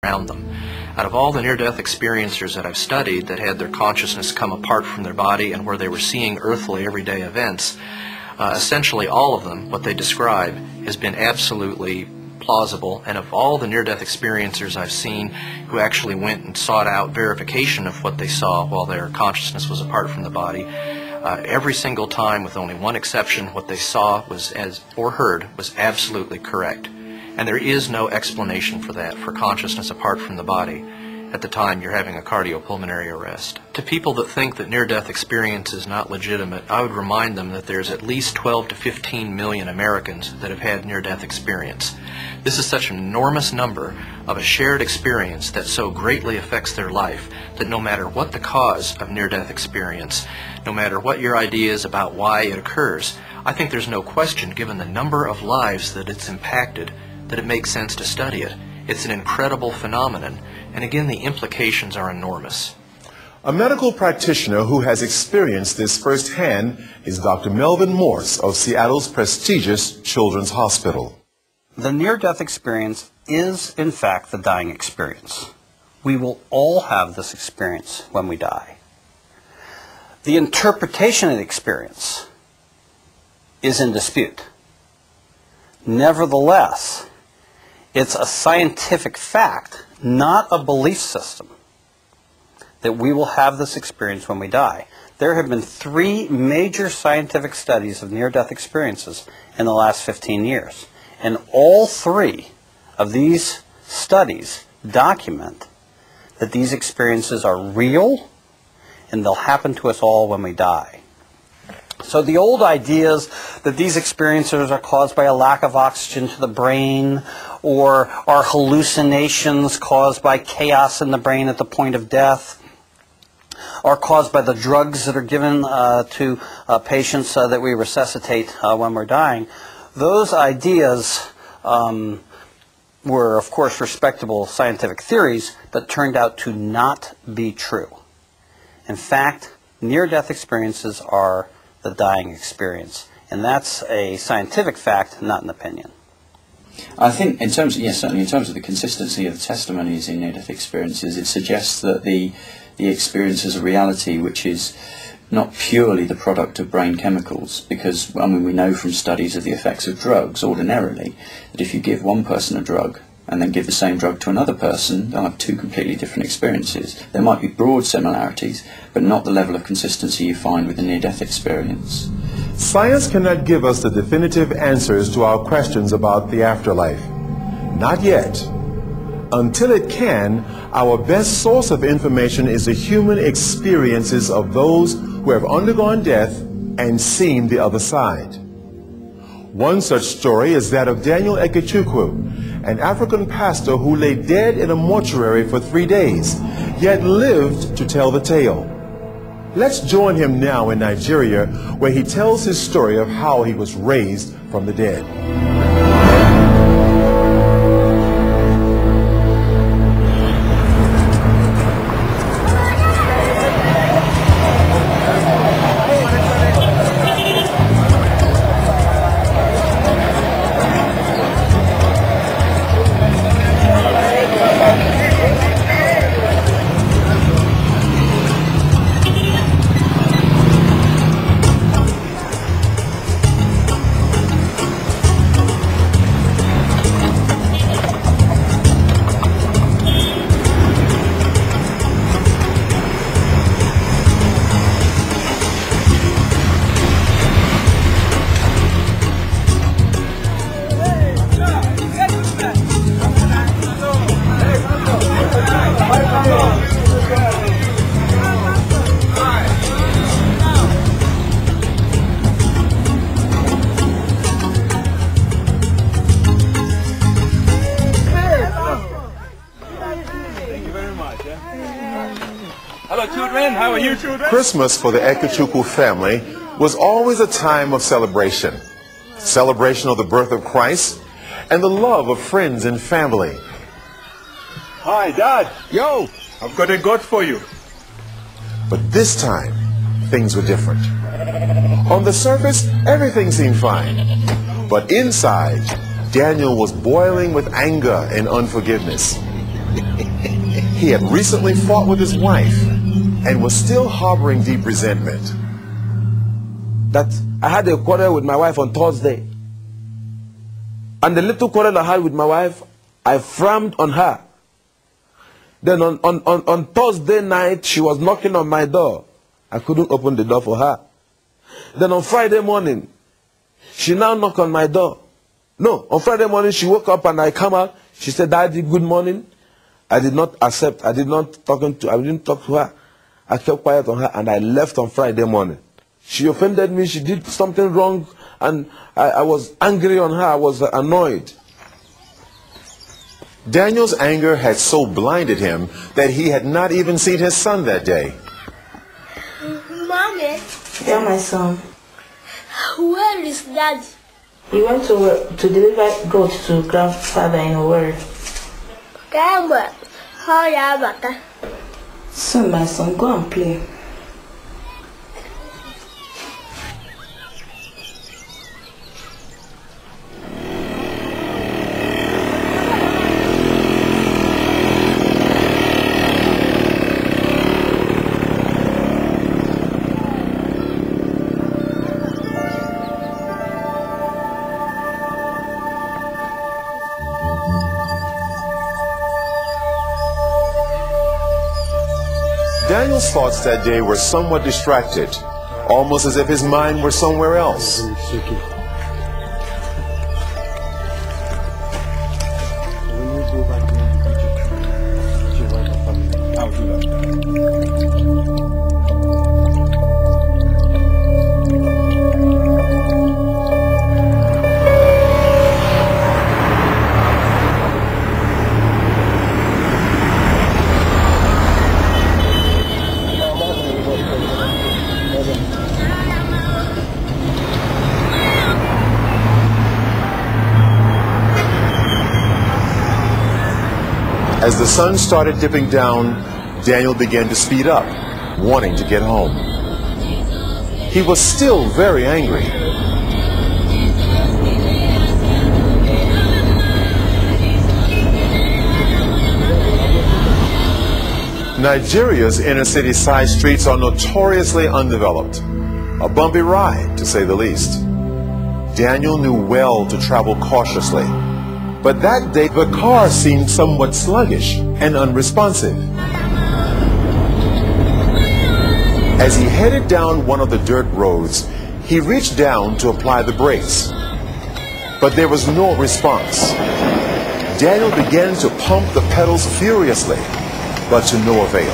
around them. Out of all the near-death experiencers that I've studied that had their consciousness come apart from their body and where they were seeing earthly everyday events, essentially all of them, what they describe, has been absolutely plausible. And of all the near-death experiencers I've seen who actually went and sought out verification of what they saw while their consciousness was apart from the body, every single time, with only one exception, what they saw was or heard was absolutely correct. And there is no explanation for that, for consciousness apart from the body, at the time you're having a cardiopulmonary arrest. To people that think that near-death experience is not legitimate, I would remind them that there's at least 12 to 15 million Americans that have had near-death experience. This is such an enormous number of a shared experience that so greatly affects their life that no matter what the cause of near-death experience, no matter what your idea is about why it occurs, I think there's no question, given the number of lives that it's impacted, that it makes sense to study it. It's an incredible phenomenon, and again, the implications are enormous. A medical practitioner who has experienced this firsthand is Dr. Melvin Morse of Seattle's prestigious Children's Hospital. The near-death experience is, in fact, the dying experience. We will all have this experience when we die. The interpretation of the experience is in dispute. Nevertheless, it's a scientific fact, not a belief system, that we will have this experience when we die. There have been 3 major scientific studies of near-death experiences in the last 15 years. And all 3 of these studies document that these experiences are real and they'll happen to us all when we die. So the old ideas that these experiences are caused by a lack of oxygen to the brain, or are hallucinations caused by chaos in the brain at the point of death, are caused by the drugs that are given to patients that we resuscitate when we're dying, those ideas were, of course, respectable scientific theories that turned out to not be true. In fact, near-death experiences are the dying experience, and that's a scientific fact, not an opinion. I think in terms of, yes, certainly in terms of the consistency of the testimonies in near-death experiences, it suggests that the experience is a reality which is not purely the product of brain chemicals, because, I mean, we know from studies of the effects of drugs ordinarily that if you give one person a drug and then give the same drug to another person, they'll have 2 completely different experiences. There might be broad similarities, but not the level of consistency you find with the near-death experience. Science cannot give us the definitive answers to our questions about the afterlife. Not yet. Until it can, our best source of information is the human experiences of those who have undergone death and seen the other side. One such story is that of Daniel Ekechukwu, an African pastor who lay dead in a mortuary for 3 days, yet lived to tell the tale. Let's join him now in Nigeria, where he tells his story of how he was raised from the dead. Hello, children. How are you, children? Christmas for the Ekechukwu family was always a time of celebration. Celebration of the birth of Christ and the love of friends and family. Hi, Dad. Yo, I've got a goat for you. But this time, things were different. On the surface, everything seemed fine. But inside, Daniel was boiling with anger and unforgiveness. He had recently fought with his wife and was still harboring deep resentment. That I had a quarrel with my wife on Thursday. And the little quarrel I had with my wife, I frowned on her. Then on Thursday night, she was knocking on my door. I couldn't open the door for her. Then on Friday morning, she now knocked on my door. No, on Friday morning, she woke up and I come out. She said, "Daddy, good morning." I did not accept. I didn't talk to her. I kept quiet on her and I left on Friday morning. She offended me. She did something wrong and I was angry on her. I was annoyed. Daniel's anger had so blinded him that he had not even seen his son that day. Mommy. Yeah, my son. Where is Daddy? He went to deliver goat to grandfather in Owerri. Son, my son, go and play. Daniel's thoughts that day were somewhat distracted, almost as if his mind were somewhere else. As the sun started dipping down, Daniel began to speed up, wanting to get home. He was still very angry. Nigeria's inner-city side streets are notoriously undeveloped. A bumpy ride, to say the least. Daniel knew well to travel cautiously. But that day, the car seemed somewhat sluggish and unresponsive. As he headed down one of the dirt roads, he reached down to apply the brakes. But there was no response. Daniel began to pump the pedals furiously, but to no avail.